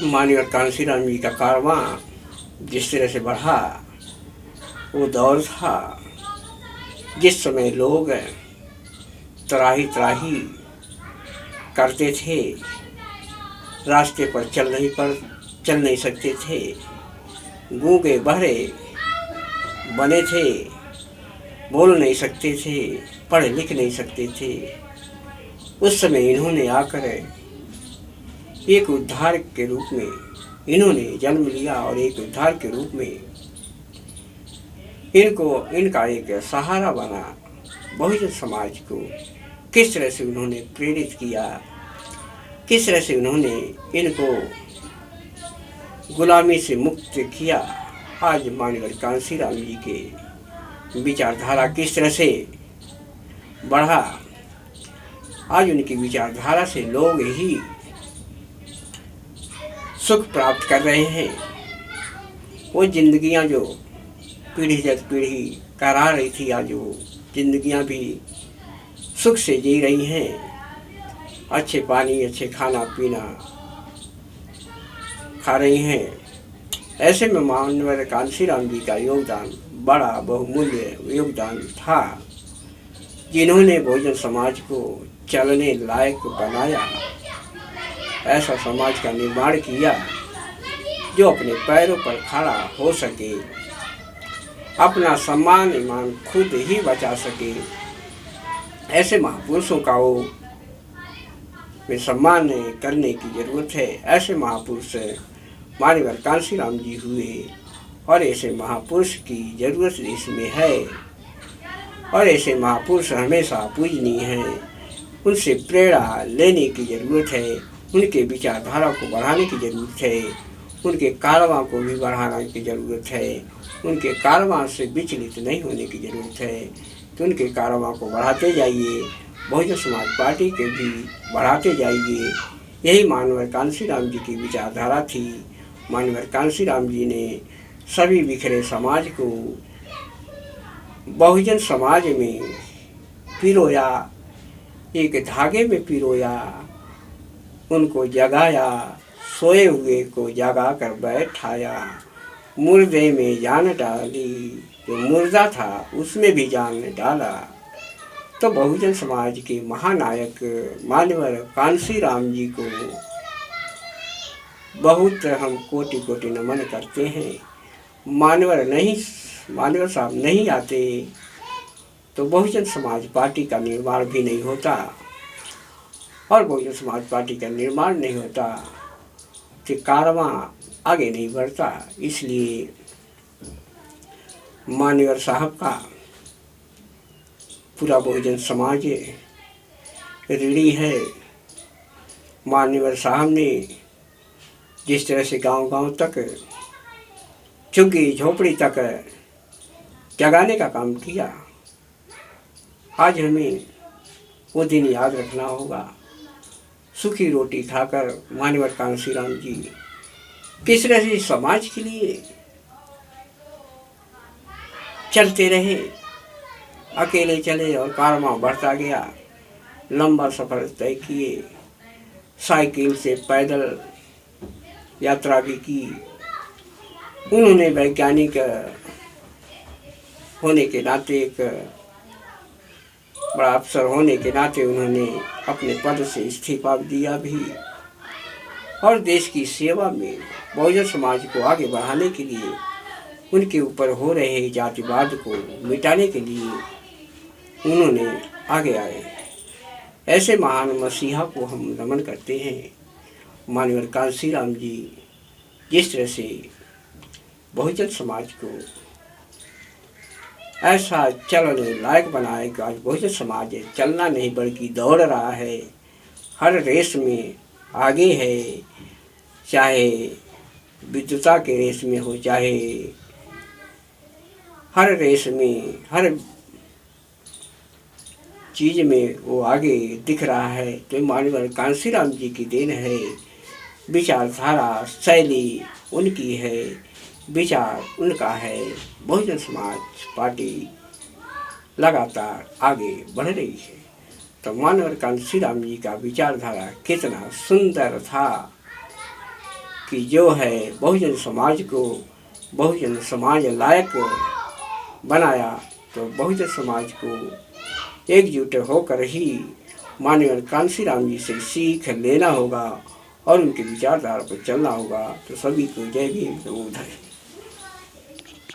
माननीय कांशीराम जी का कारवां जिस तरह से बढ़ा, वो दौर था जिस समय लोग त्राही त्राही करते थे, रास्ते पर चल नहीं सकते थे, गूंगे बहरे बने थे, बोल नहीं सकते थे, पढ़ लिख नहीं सकते थे। उस समय इन्होंने आकर एक उद्धार के रूप में इन्होंने जन्म लिया और एक उद्धार के रूप में इनका एक सहारा बना। बहुजन समाज को किस तरह से उन्होंने प्रेरित किया, किस तरह से उन्होंने इनको गुलामी से मुक्त किया। आज माननीय कांशीराम जी के विचारधारा किस तरह से बढ़ा, आज उनकी विचारधारा से लोग ही सुख प्राप्त कर रहे हैं। वो जिंदगियां जो पीढ़ी दर पीढ़ी करा रही थी, आज वो जिंदगियां भी सुख से जी रही हैं। अच्छे पानी, अच्छे खाना पीना खा रही हैं। ऐसे में माननीय कांशीराम जी का योगदान बड़ा बहुमूल्य योगदान था, जिन्होंने बहुजन समाज को चलने लायक बनाया, ऐसा समाज का निर्माण किया जो अपने पैरों पर खड़ा हो सके, अपना सम्मान ईमान खुद ही बचा सके। ऐसे महापुरुषों का वो में सम्मान करने की जरूरत है। ऐसे महापुरुष माननीय कांशीराम जी हुए और ऐसे महापुरुष की जरूरत इसमें है, और ऐसे महापुरुष हमेशा पूजनीय हैं। उनसे प्रेरणा लेने की जरूरत है, उनके विचारधारा को बढ़ाने की जरूरत है, उनके कारवां को भी बढ़ाने की जरूरत है, उनके कारवां से विचलित नहीं होने की जरूरत है। तो उनके कारवां को बढ़ाते जाइए, बहुजन समाज पार्टी के भी बढ़ाते जाइए। यही माननीय कांशीराम जी की विचारधारा थी। माननीय कांशीराम जी ने सभी बिखरे समाज को बहुजन समाज में पिरोया, एक धागे में पिरोया, उनको जगाया, सोए हुए को जगा कर बैठाया, मुर्दे में जान डाली, जो मुर्दा था उसमें भी जान डाला। तो बहुजन समाज के महानायक माननीय कांशीराम जी को बहुत हम कोटि कोटि नमन करते हैं। माननीय साहब नहीं आते तो बहुजन समाज पार्टी का निर्माण भी नहीं होता, और बहुजन समाज पार्टी का निर्माण नहीं होता कि कारवां आगे नहीं बढ़ता। इसलिए माननीय साहब का पूरा बहुजन समाज ऋणी है। माननीय साहब ने जिस तरह से गांव-गांव तक, झुग्गी झोपड़ी तक जगाने का काम किया, आज हमें वो दिन याद रखना होगा। सूखी रोटी खाकर माननीय कांशीराम जी किस तरह से समाज के लिए चलते रहे, अकेले चले और कारवां बढ़ता गया, लंबा सफ़र तय किए, साइकिल से पैदल यात्रा भी की। उन्होंने वैज्ञानिक होने के नाते, एक बड़ा अफसर होने के नाते उन्होंने अपने पद से इस्तीफा दिया भी, और देश की सेवा में बहुजन समाज को आगे बढ़ाने के लिए, उनके ऊपर हो रहे जातिवाद को मिटाने के लिए उन्होंने आगे आए। ऐसे महान मसीहा को हम नमन करते हैं। माननीय कांशीराम जी जिस तरह से बहुजन समाज को ऐसा चलने लायक बनाए कि आज बहुजन समाज चलना नहीं बल्कि दौड़ रहा है, हर रेस में आगे है, चाहे विद्युता के रेस में हो, चाहे हर रेस में, हर चीज़ में वो आगे दिख रहा है। तो माननीय कांशीराम जी की देन है, विचारधारा शैली उनकी है। विचार उनका है। बहुजन समाज पार्टी लगातार आगे बढ़ रही है। तो मानव कांशी राम जी का विचारधारा कितना सुंदर था कि जो है बहुजन समाज को बहुजन समाज लायक बनाया। तो बहुजन समाज को एकजुट होकर ही माननीय कांशी राम जी से सीख लेना होगा और उनके विचारधारा पर चलना होगा। तो सभी को जय भीम, नमो बुद्धाय।